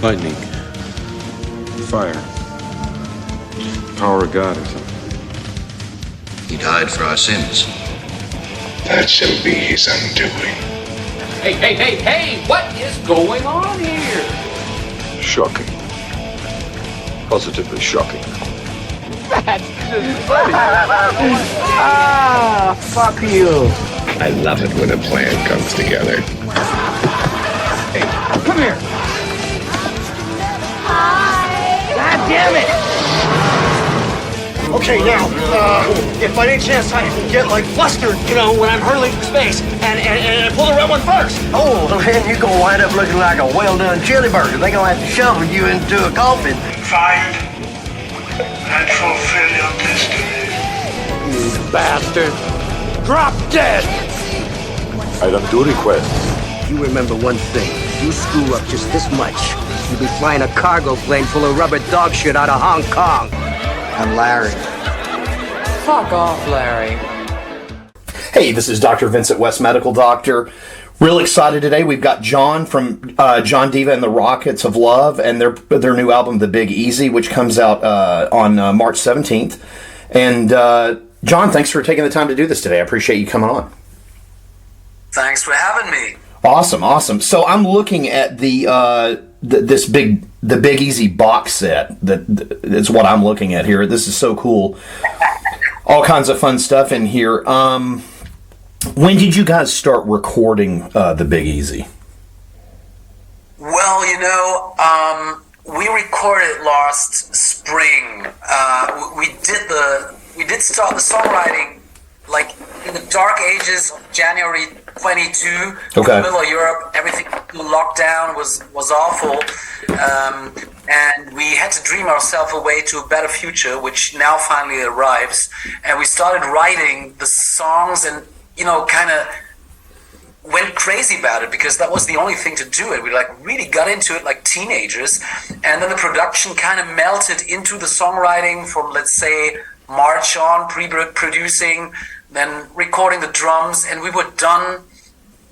Lightning. Fire. Power of God or something. He died for our sins. That shall be his undoing. Hey, what is going on here? Shocking. Positively shocking. That's just funny. Fuck you. I love it when a plan comes together. Hey, come here. Hi. God damn it. Okay, now, if by any chance I get, like, flustered, when I'm hurling through space, and pull the red one first. Oh, then you're gonna wind up looking like a well-done chili burger. They're gonna have to shovel you into a coffin. Find and fulfill your destiny. You bastard. Drop dead! Item 2 request. You remember one thing. If you screw up just this much, you'll be flying a cargo plane full of rubber dog shit out of Hong Kong. I'm Larry. Fuck off, Larry. Hey, this is Dr. Vincent West, Medical Doctor. Real excited today. We've got John from John Diva and the Rockets of Love and their new album, The Big Easy, which comes out on March 17th. And John, thanks for taking the time to do this today. I appreciate you coming on. Thanks for having me. Awesome. So I'm looking at the Big Easy box set. That's what I'm looking at here. This is so cool. All kinds of fun stuff in here. When did you guys start recording the Big Easy? Well, we recorded last spring. We did start the songwriting like in the dark ages of January 22. In the middle of Europe, everything locked down was awful, and we had to dream ourselves away to a better future, which now finally arrives. And we started writing the songs, and kind of went crazy about it because that was the only thing to do it. We really got into it like teenagers, and then the production kind of melted into the songwriting from, let's say, March on, pre-producing, then recording the drums, and we were done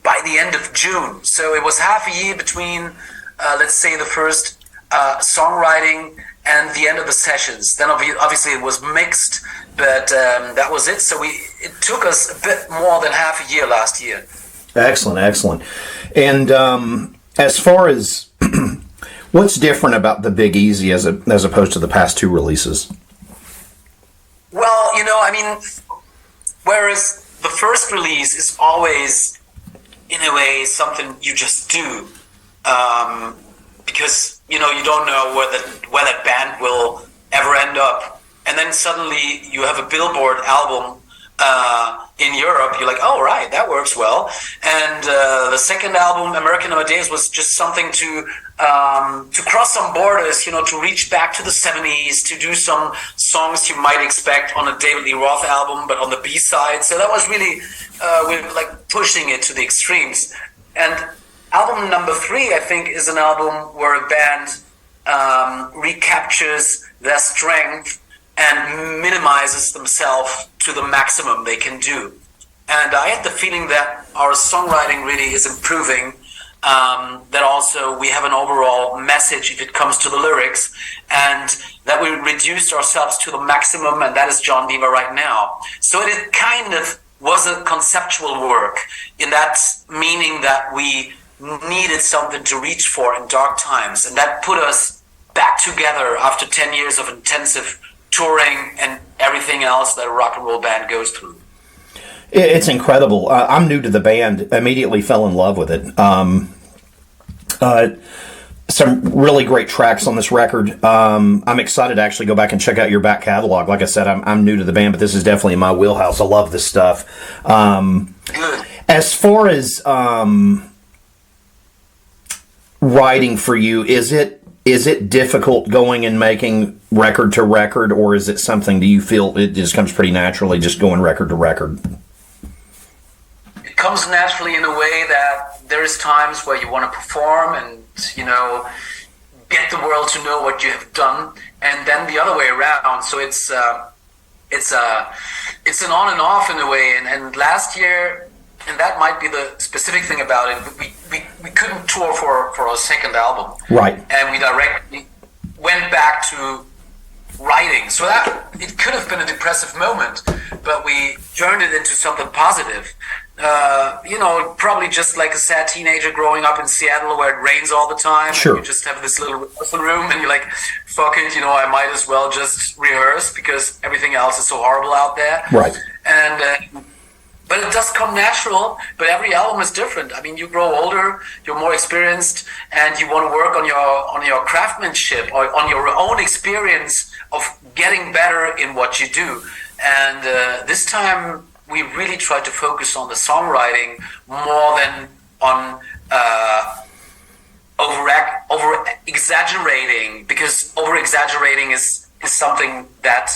by the end of June. So it was half a year between, let's say, the first songwriting and the end of the sessions. Then obviously it was mixed, but that was it. So it took us a bit more than half a year last year. Excellent. And as far as what's different about the Big Easy as opposed to the past two releases? Well, whereas the first release is always, in a way, something you just do, because you don't know where that band will ever end up, and then suddenly you have a Billboard album in Europe. You're like, oh right, that works well. And the second album, American Amadeus, was just something to cross some borders, to reach back to the 70s, to do some songs you might expect on a David Lee Roth album, but on the B-side. So that was really, we were like pushing it to the extremes. And album number 3, I think, is an album where a band recaptures their strength and minimizes themselves to the maximum they can do. And I had the feeling that our songwriting really is improving, that also we have an overall message if it comes to the lyrics, and that we reduced ourselves to the maximum, and that is John Diva right now. So it kind of was a conceptual work, in that meaning that we needed something to reach for in dark times, and that put us back together after 10 years of intensive touring and everything else that a rock and roll band goes through. It's incredible. I'm new to the band, immediately fell in love with it. Some really great tracks on this record. I'm excited to actually go back and check out your back catalog. Like I said, I'm new to the band, but this is definitely in my wheelhouse. I love this stuff. As far as writing for you, is it difficult going and making record to record, or is it something, do you feel it just comes pretty naturally, just going record to record? It comes naturally in a way that there's times where you want to perform and, get the world to know what you have done, and then the other way around. So it's an on and off in a way. And last year, and that might be the specific thing about it. We couldn't tour for our second album, Right. and we directly went back to writing. So that it could have been a depressive moment, but we turned it into something positive. Probably just like a sad teenager growing up in Seattle where it rains all the time. Sure. You just have this little rehearsal room and you're like, fuck it, I might as well just rehearse because everything else is so horrible out there. Right. And but it does come natural, but every album is different. I mean, you grow older, you're more experienced, and you want to work on your craftsmanship or on your own experience of getting better in what you do. And this time we really tried to focus on the songwriting more than on over exaggerating, because over exaggerating is something that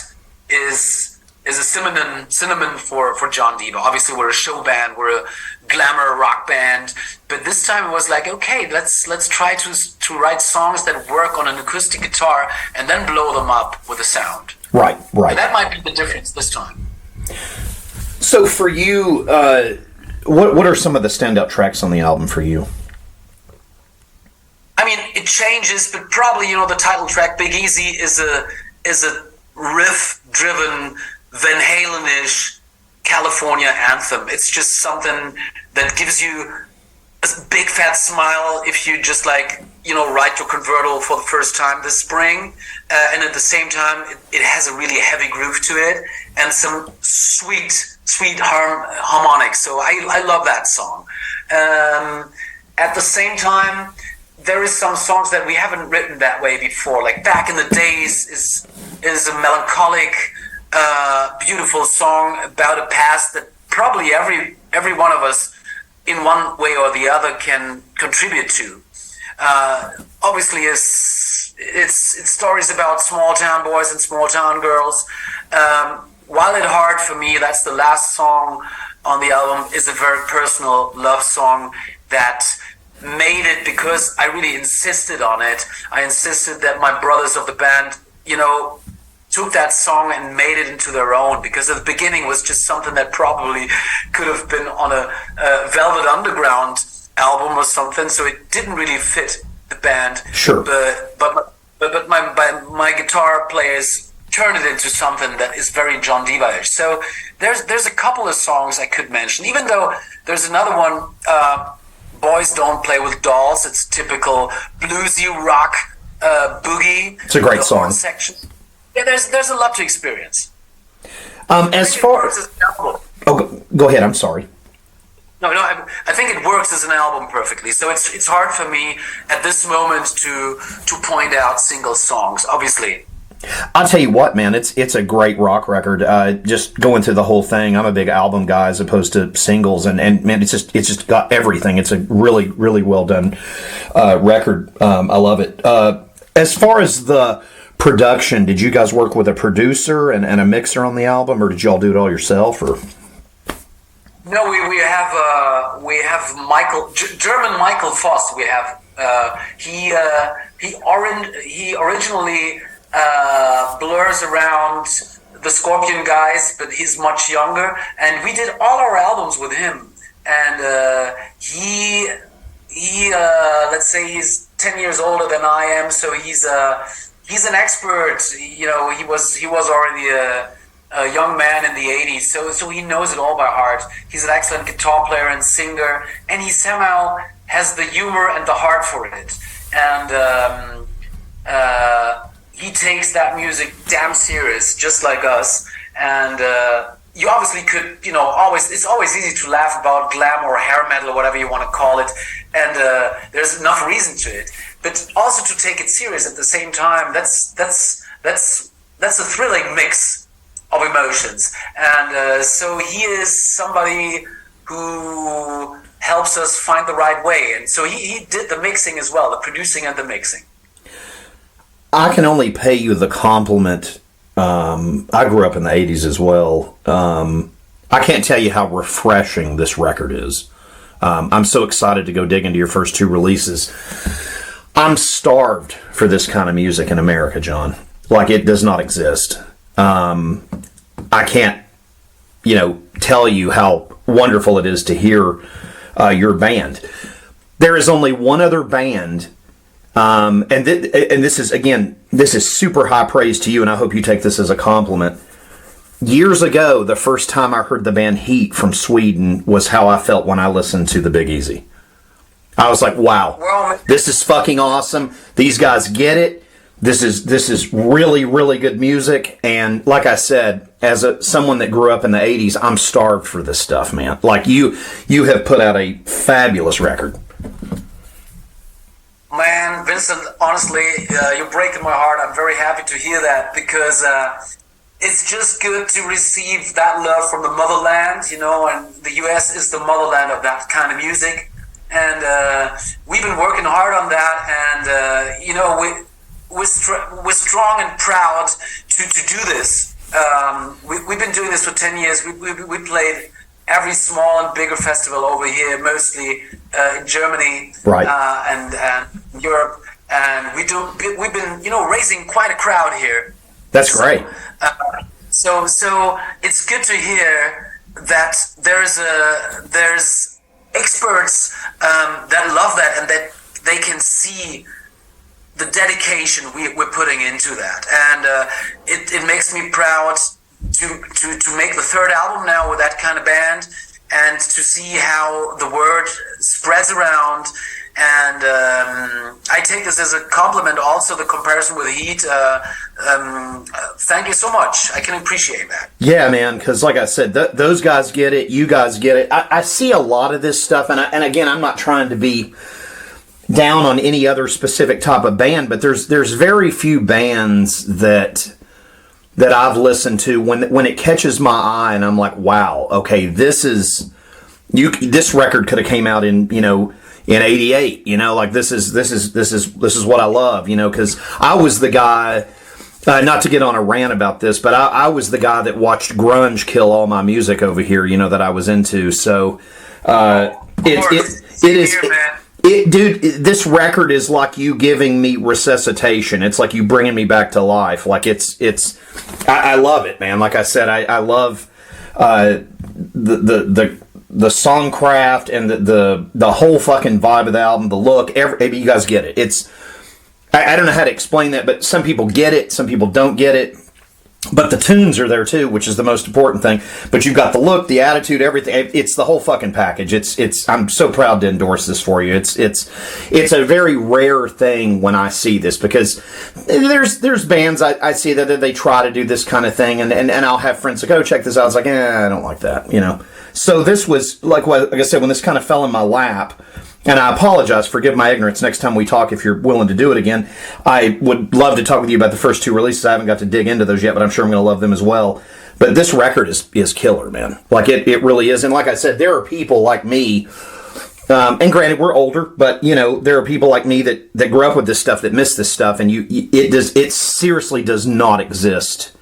is a synonym for John Diva. Obviously, we're a show band, we're a glamour rock band, but this time it was like, okay, let's try to write songs that work on an acoustic guitar and then blow them up with a sound. Right. And that might be the difference this time. So for you, what are some of the standout tracks on the album for you? I mean, it changes, but probably the title track, Big Easy, is a riff-driven, Van Halen-ish California anthem. It's just something that gives you a big fat smile if you just ride your convertible for the first time this spring, and at the same time it has a really heavy groove to it and some sweet harmonics. So I love that song. At the same time, there is some songs that we haven't written that way before, like Back in the Days is a melancholic, beautiful song about a past that probably every one of us in one way or the other can contribute to. Obviously, it's stories about small town boys and small town girls. While It Hard for me, that's the last song on the album, is a very personal love song that made it because I really insisted on it. I insisted that my brothers of the band, took that song and made it into their own, because at the beginning it was just something that probably could have been on a Velvet Underground album or something, so it didn't really fit the band. Sure. But my guitar players turned it into something that is very John Diva-ish. So there's a couple of songs I could mention, even though there's another one, Boys Don't Play with Dolls. It's typical bluesy rock boogie. It's a great song. Section. Yeah, there's a lot to experience. As far as go ahead. I'm sorry. No, I think it works as an album perfectly. So it's hard for me at this moment to point out single songs. Obviously, I'll tell you what, man. It's a great rock record. Just going through the whole thing, I'm a big album guy as opposed to singles, and man, it's just got everything. It's a really, really well done record. I love it. As far as the production, did you guys work with a producer and a mixer on the album, or did y'all do it all yourself? Or no, we have Michael, German Michael Voss. We have he originally blurs around the Scorpion guys, but he's much younger, and we did all our albums with him. And he let's say he's 10 years older than I am, so he's an expert. He was already a young man in the 80s, so he knows it all by heart. He's an excellent guitar player and singer, and he somehow has the humor and the heart for it. And he takes that music damn serious, just like us. And you obviously could, it's always easy to laugh about glam or hair metal or whatever you want to call it, and there's enough reason to it. But also to take it serious at the same time, that's a thrilling mix of emotions. And so he is somebody who helps us find the right way. And so he did the mixing as well, the producing and the mixing. I can only pay you the compliment. I grew up in the 80s as well. I can't tell you how refreshing this record is. I'm so excited to go dig into your first two releases. I'm starved for this kind of music in America, John. Like, it does not exist. I can't, tell you how wonderful it is to hear your band. There is only one other band, and this is super high praise to you, and I hope you take this as a compliment. Years ago, the first time I heard the band Heat from Sweden was how I felt when I listened to the Big Easy. I was like, wow, this is fucking awesome. These guys get it. This is really, really good music. And like I said, as someone that grew up in the 80s, I'm starved for this stuff, man. Like you have put out a fabulous record. Man, Vincent, honestly, you're breaking my heart. I'm very happy to hear that because it's just good to receive that love from the motherland, and the U.S. is the motherland of that kind of music. And we've been working hard on that, and, we're strong and proud to do this. We've been doing this for 10 years. We played every small and bigger festival over here, mostly in Germany, right, and Europe. And we've been, raising quite a crowd here. That's great. So it's good to hear that there's experts that love that and that they can see the dedication we're putting into that, and it makes me proud to make the third album now with that kind of band, and to see how the word spreads around. And I take this as a compliment. Also, the comparison with Heat. Thank you so much. I can appreciate that. Yeah, man. Because, like I said, those guys get it. You guys get it. I see a lot of this stuff, and again, I'm not trying to be down on any other specific type of band, but there's very few bands that I've listened to when it catches my eye, and I'm like, wow, okay, this record could have came out in '88, like this is what I love, because I was the guy, not to get on a rant about this, but I was the guy that watched grunge kill all my music over here, that I was into. So dude, this record is like you giving me resuscitation. It's like you bringing me back to life. Like I love it, man. Like I said, I love the songcraft and the whole fucking vibe of the album, the look. You guys get it. I don't know how to explain that, but some people get it, some people don't get it. But the tunes are there too, which is the most important thing. But you've got the look, the attitude, everything. It's the whole fucking package. I'm so proud to endorse this for you. It's a very rare thing when I see this, because there's bands I see that they try to do this kind of thing, and I'll have friends like, oh, check this out. I was like, I don't like that, So this was like I said, when this kind of fell in my lap. And I apologize, forgive my ignorance next time we talk if you're willing to do it again. I would love to talk with you about the first two releases. I haven't got to dig into those yet, but I'm sure I'm going to love them as well. But this record is killer, man. Like, it really is. And like I said, there are people like me, and granted, we're older, but, there are people like me that grew up with this stuff, that miss this stuff, and it seriously does not exist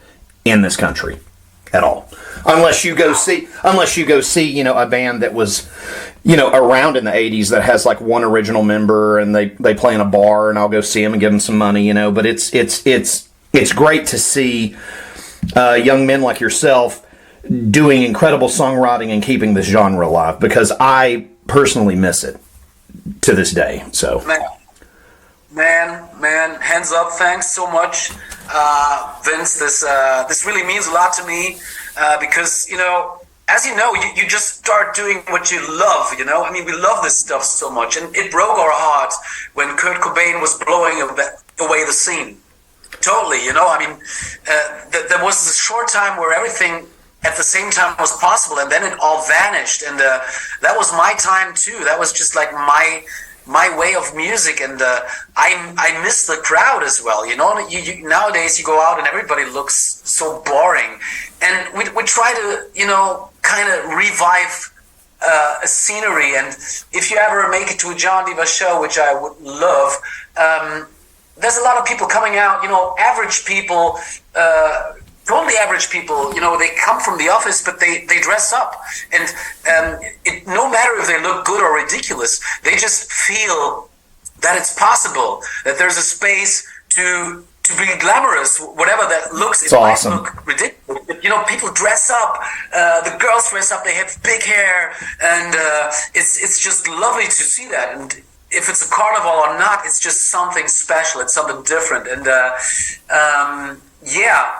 in this country at all. Unless you go see, a band that was, around in the 80s that has like one original member and they play in a bar, and I'll go see them and give them some money, but it's great to see young men like yourself doing incredible songwriting and keeping this genre alive, because I personally miss it to this day. So man, hands up, thanks so much, Vince. This really means a lot to me, because as you just start doing what you love, we love this stuff so much, and it broke our hearts when Kurt Cobain was blowing away the scene. Totally, there was this short time where everything at the same time was possible, and then it all vanished, and that was my time too. That was just like my way of music, and I miss the crowd as well. Nowadays you go out and everybody looks so boring, and we try to kind of revive a scenery. And if you ever make it to a John Diva show, which I would love, there's a lot of people coming out, average people, totally average people, they come from the office, but they dress up, and no matter if they look good or ridiculous, they just feel that it's possible, that there's a space to to be glamorous, whatever that looks. It's awesome. Might look ridiculous. But, people dress up. The girls dress up. They have big hair, and it's just lovely to see that. And if it's a carnival or not, it's just something special. It's something different. And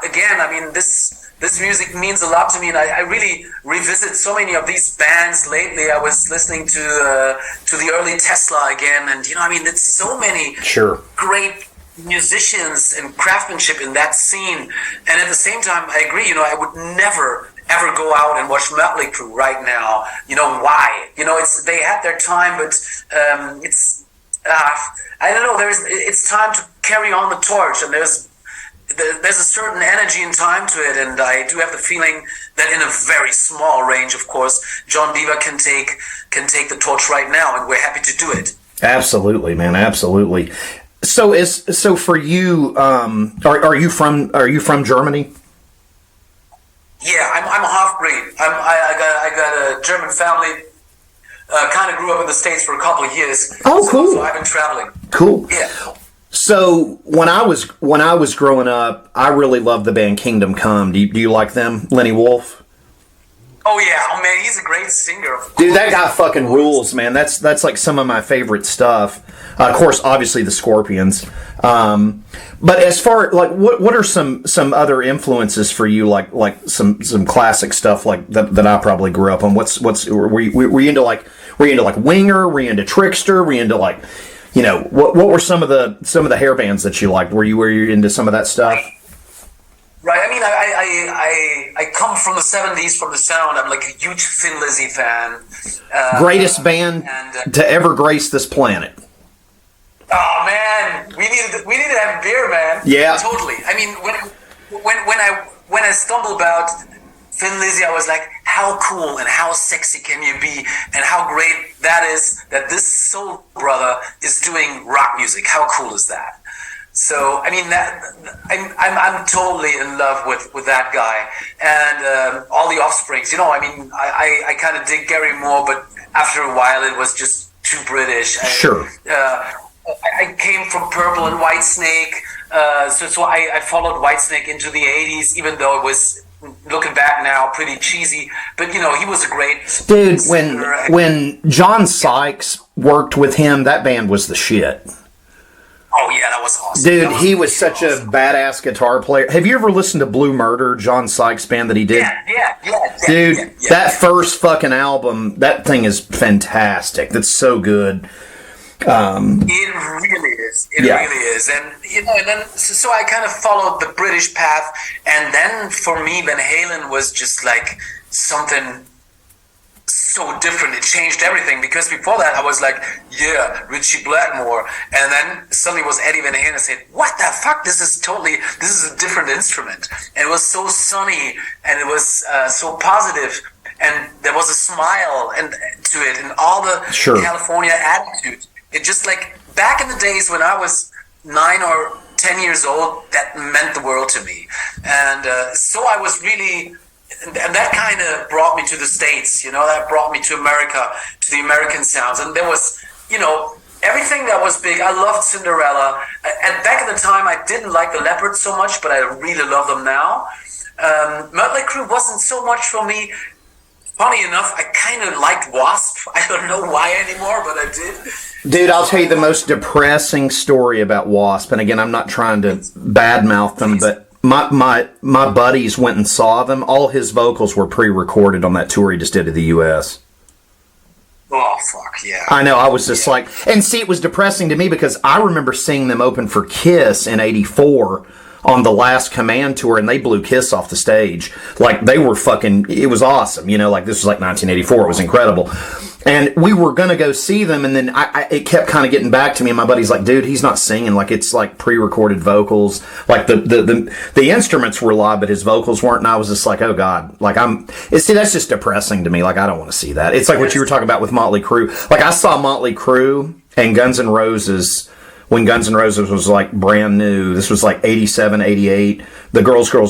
again, I mean, this music means a lot to me, and I really revisit so many of these bands lately. I was listening to the early Tesla again, and it's so many great musicians and craftsmanship in that scene. And at the same time, I agree. I would never ever go out and watch Mötley Crüe right now. Why? They had their time, but it's I don't know. It's time to carry on the torch, and there's a certain energy and time to it, and I do have the feeling that in a very small range, of course, John Diva can take the torch right now, and we're happy to do it. Absolutely, man, absolutely. So for you, are you from Germany? Yeah, I'm a half breed. I got a German family. Kind of grew up in the States for a couple of years. Oh, cool. So I've been traveling. Cool. Yeah. So when I was growing up, I really loved the band Kingdom Come. Do you like them, Lenny Wolf? Oh yeah, oh man, he's a great singer. Dude, that guy fucking rules, man. That's like some of my favorite stuff. Of course, obviously the Scorpions. But as far like what are some other influences for you? Like some classic stuff like that I probably grew up on. Were you into like Winger? Were you into Trickster? Were you into like what were some of the hair bands that you liked? Were you into some of that stuff? Right. I mean, I come from the 70s, from the sound. I'm like a huge Thin Lizzy fan. Greatest band to ever grace this planet. Oh man, we need to have beer, man. Yeah, totally. I mean, when I stumbled about Thin Lizzy, I was like, how cool and how sexy can you be, and how great that is that this soul brother is doing rock music. How cool is that? So I mean, I'm totally in love with that guy and all the Offsprings. I mean, I kind of dig Gary Moore, but after a while, it was just too British. Sure. I came from Purple and Whitesnake, so I followed Whitesnake into the 80s, even though it was, looking back now, pretty cheesy. But he was a great dude. When John Sykes worked with him, that band was the shit. Oh yeah, that was awesome. Dude, he was such a badass guitar player. Have you ever listened to Blue Murder, John Sykes' band that he did? Yeah. Dude, that first fucking album, that thing is fantastic. That's so good. It really is. It really is. And and then so I kind of followed the British path, and then for me, Van Halen was just like something so different. It changed everything, because before that I was like, yeah, Richie Blackmore, and then suddenly was Eddie Van Halen. I said, what the fuck? This is a different instrument. And it was so sunny, and it was so positive, and there was a smile to it, and all the California attitude. It just like back in the days when I was 9 or 10 years old, that meant the world to me. And so I was really, and that kind of brought me to the States, that brought me to America, to the American sounds. And there was, everything that was big. I loved Cinderella. And back at the time, I didn't like the Leopards so much, but I really love them now. Mötley Crüe wasn't so much for me. Funny enough, I kind of liked Wasp. I don't know why anymore, but I did. Dude, I'll tell you the most depressing story about Wasp. And again, I'm not trying to badmouth them, but my buddies went and saw them. All his vocals were pre-recorded on that tour he just did to the U.S. Oh, fuck, yeah. I know, I was just like... And see, it was depressing to me because I remember seeing them open for Kiss in 84 on the Last Command tour, and they blew Kiss off the stage. Like, they were fucking... It was awesome, like, this was like 1984. It was incredible. And we were going to go see them, and then it kept kind of getting back to me, and my buddy's like, dude, he's not singing. Like, it's like pre-recorded vocals. Like, the instruments were live, but his vocals weren't, and I was just like, oh, God. Like, see, that's just depressing to me. Like, I don't want to see that. It's like what you were talking about with Motley Crue. Like, I saw Motley Crue and Guns N' Roses when Guns N' Roses was like brand new. This was like 87, 88, the Girls tour,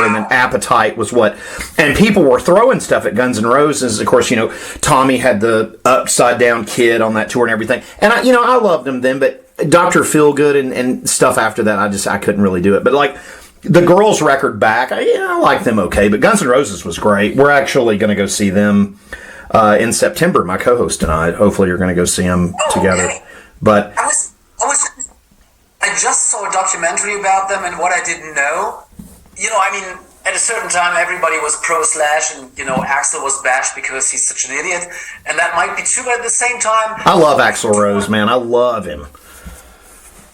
and then Appetite was what, and people were throwing stuff at Guns N' Roses. Of course, Tommy had the upside down kid on that tour and everything, and I loved them then, but Dr. Feelgood and stuff after that, I couldn't really do it. But like the Girls record back, I like them okay. But Guns N' Roses was great. We're actually going to go see them in September. My co-host and I. Hopefully, you're going to go see them together. Okay. But I just saw a documentary about them, and what I didn't know, I mean, at a certain time, everybody was pro Slash, and Axl was bashed because he's such an idiot, and that might be true. But at the same time, I love Axl Rose, man. I love him.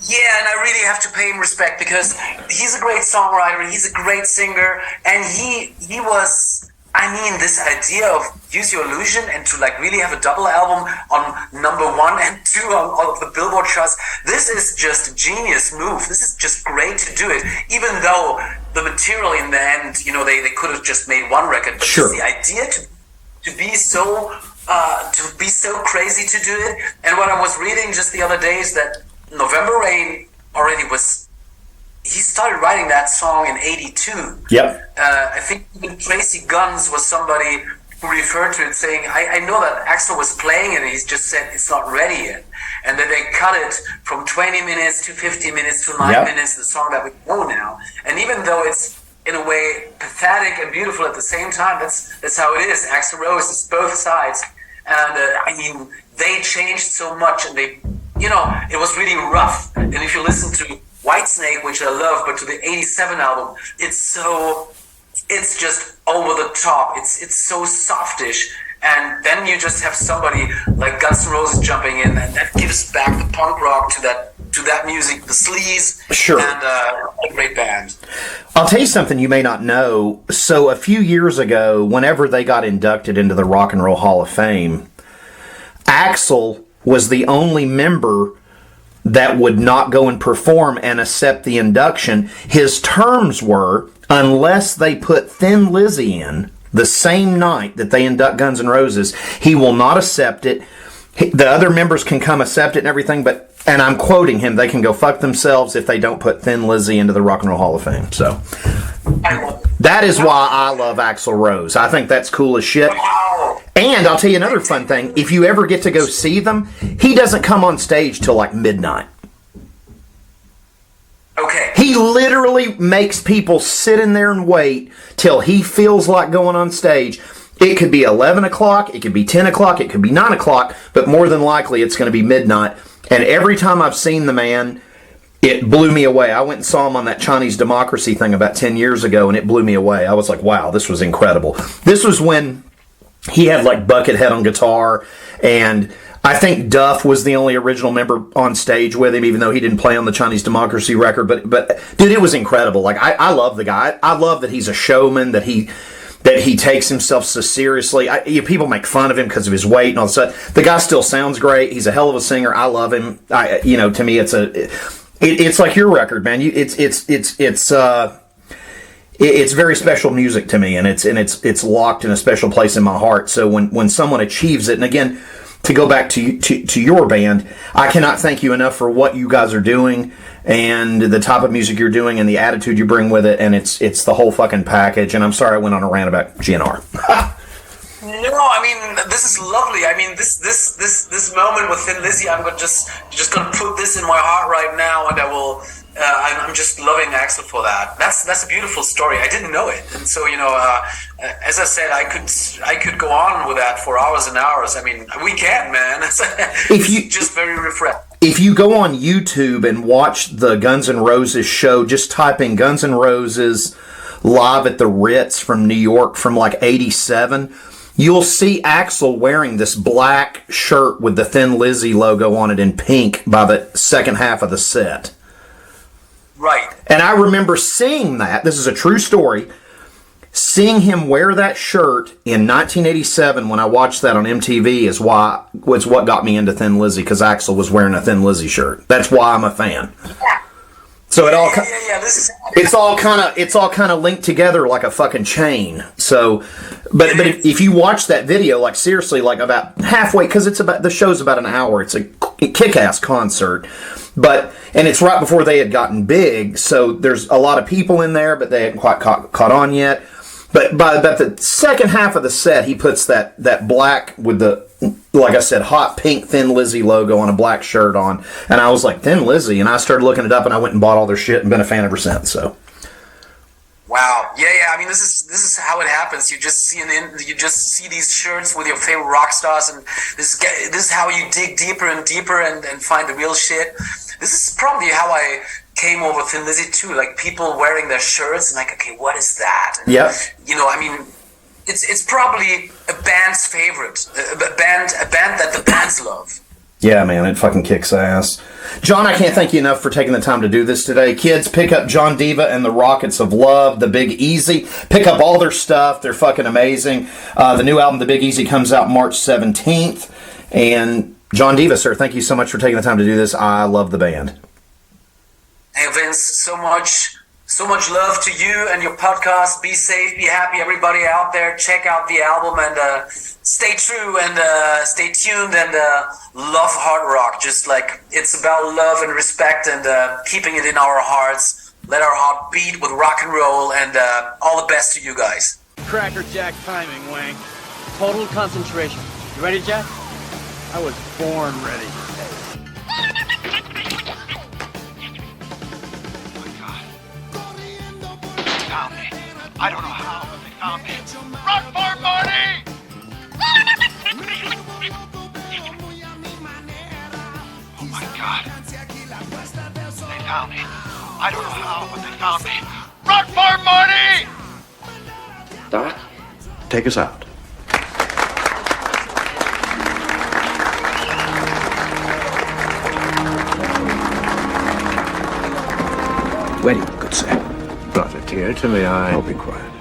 Yeah, and I really have to pay him respect because he's a great songwriter, he's a great singer, and he was, this idea of Use Your Illusion and to like really have a double album on number 1 and 2 on all of the Billboard charts, this is just a genius move. This is just great to do it, even though the material in the end, they could have just made one record, but sure. The idea to be so crazy to do it. And what I was reading just the other day is that November Rain already he started writing that song in 82. Yep. I think even Tracy Guns was somebody who referred to it saying, I know that Axl was playing it and he's just said it's not ready yet. And then they cut it from 20 minutes to 50 minutes to 9 minutes, the song that we know now. And even though it's in a way pathetic and beautiful at the same time, that's how it is. Axl Rose is both sides. And they changed so much, and they, it was really rough. And if you listen to Whitesnake, which I love, but to the 87 album, it's just over the top. It's so softish. And then you just have somebody like Guns N' Roses jumping in, and that gives back the punk rock to that music, the sleaze, sure. And a great band. I'll tell you something you may not know. So a few years ago, whenever they got inducted into the Rock and Roll Hall of Fame, Axl was the only member that would not go and perform and accept the induction. His terms were, unless they put Thin Lizzy in the same night that they induct Guns N' Roses, he will not accept it. The other members can come accept it and everything, but, and I'm quoting him, they can go fuck themselves if they don't put Thin Lizzy into the Rock and Roll Hall of Fame. So that is why I love Axl Rose. I think that's cool as shit. And I'll tell you another fun thing. If you ever get to go see them, he doesn't come on stage till like midnight. Okay. He literally makes people sit in there and wait till he feels like going on stage. It could be 11 o'clock, it could be 10 o'clock, it could be 9 o'clock, but more than likely it's going to be midnight. And every time I've seen the man, it blew me away. I went and saw him on that Chinese Democracy thing about 10 years ago, and it blew me away. I was like, wow, this was incredible. This was when he had like Buckethead on guitar, and I think Duff was the only original member on stage with him, even though he didn't play on the Chinese Democracy record. But dude, it was incredible. Like I love the guy. I love that he's a showman, that he takes himself so seriously. People make fun of him because of his weight and all that. The guy still sounds great. He's a hell of a singer. I love him. To me, it's like your record, man. It's very special music to me, and it's locked in a special place in my heart. So when someone achieves it, and again, to go back to your band, I cannot thank you enough for what you guys are doing and the type of music you're doing and the attitude you bring with it, and it's the whole fucking package. And I'm sorry I went on a rant about GNR. No, I mean, this is lovely. I mean, this moment with Thin Lizzy, I'm just gonna put this in my heart right now, and I will. I'm just loving Axl for that. That's a beautiful story. I didn't know it, and so as I said, I could go on with that for hours and hours. I mean, we can, man. It's just very refreshing. If you go on YouTube and watch the Guns N' Roses show, just type in Guns N' Roses live at the Ritz from New York from like '87. You'll see Axl wearing this black shirt with the Thin Lizzy logo on it in pink by the second half of the set. Right. And I remember seeing that. This is a true story. Seeing him wear that shirt in 1987 when I watched that on MTV was what got me into Thin Lizzy, because Axl was wearing a Thin Lizzy shirt. That's why I'm a fan. Yeah. So it's all kind of linked together like a fucking chain. So, but if you watch that video, like seriously, like about halfway, because the show's about an hour. It's a kick-ass concert, and it's right before they had gotten big. So there's a lot of people in there, but they hadn't quite caught on yet. But by the second half of the set, he puts that black with the, like I said, hot pink Thin Lizzy logo on a black shirt on. And I was like, Thin Lizzy? And I started looking it up, and I went and bought all their shit and been a fan ever since. So. Wow. Yeah. I mean, this is how it happens. You just see these shirts with your favorite rock stars, and this is how you dig deeper and deeper and find the real shit. This is probably how I came over Thin Lizzy too. Like people wearing their shirts and like, okay, what is that? Yeah. You know, I mean, it's probably a band's favorite, a band that the bands love. Yeah, man, it fucking kicks ass. John, I can't thank you enough for taking the time to do this today. Kids, pick up John Diva and the Rockets of Love, The Big Easy. Pick up all their stuff. They're fucking amazing. The new album, The Big Easy, comes out March 17th. And John Diva, sir, thank you so much for taking the time to do this. I love the band. Hey, Vince, so much love to you and your podcast. Be safe, be happy, everybody out there. Check out the album and stay true and stay tuned and love hard rock. Just like it's about love and respect and keeping it in our hearts. Let our heart beat with rock and roll, and all the best to you guys. Cracker Jack timing, Wang. Total concentration. You ready, Jack? I was born ready. I don't know how, but they found me. Run for it, Marty! Oh my God. They found me. I don't know how, but they found me. Run for it, Marty! Doc, take us out. Ready, good sir. Brought a tear to my eye. I'll be quiet.